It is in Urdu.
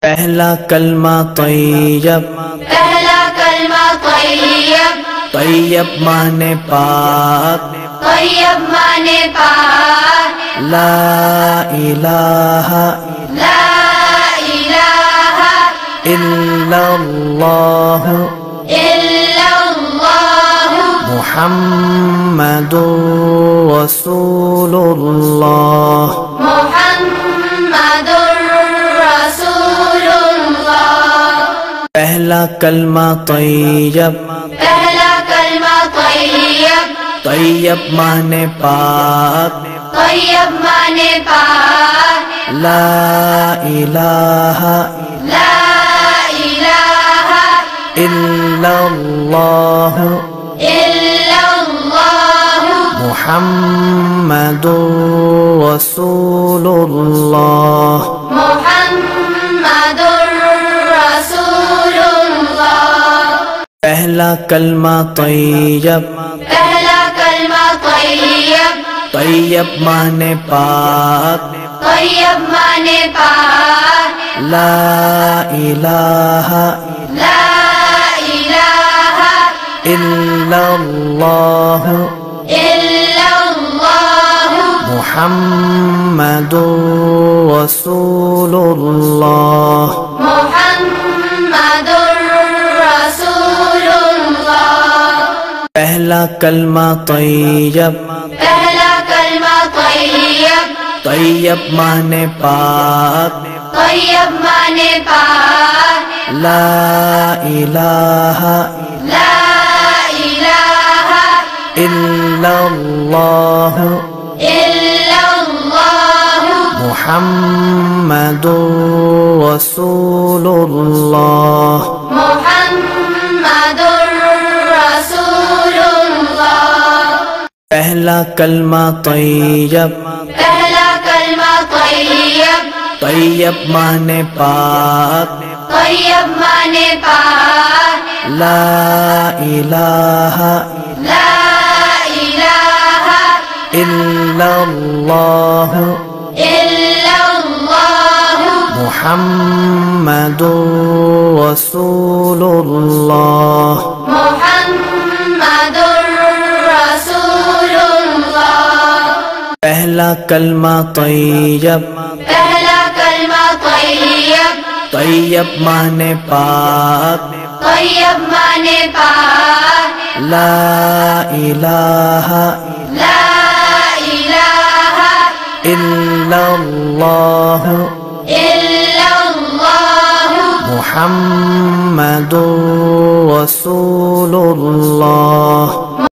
پہلا کلمہ طیب، پہلا کلمہ طیب، طیب مانے پاک، طیب مانے پاک، لا الہ لا الہ الا اللہ الا اللہ محمد رسول اللہ۔ محمد رسول اللہ۔ پہلا کلمہ طیب، پہلا کلمہ طیب، طیب مانے پاک، طیب مانے پاک، لا الہ لا الہ الا اللہ الا اللہ محمد رسول اللہ۔ محمد رسول اللہ۔ پہلا کلمہ طیب، پہلا کلمہ طیب، طیب مانے پاک، طیب مانے پاک، لا الہ لا الہ الا اللہ الا اللہ محمد رسول اللہ۔ محمد رسول اللہ۔ پہلا کلمہ طیب، پہلا کلمہ طیب، طیب مانے پاک، طیب مانے پاک، لا الہ لا الہ الا اللہ الا اللہ محمد رسول اللہ۔ محمد رسول اللہ۔ پہلا کلمہ طیب، پہلا کلمہ طیب، طیب مانے پاک، طیب مانے پاک، لا الہ لا الہ الا اللہ الا اللہ محمد رسول اللہ۔ محمد رسول اللہ۔ پہلا کلمہ طیب، پہلا کلمہ طیب، طیب مانے پاک، طیب مانے پاک، لا الہ لا الہ الا اللہ الا اللہ محمد رسول اللہ۔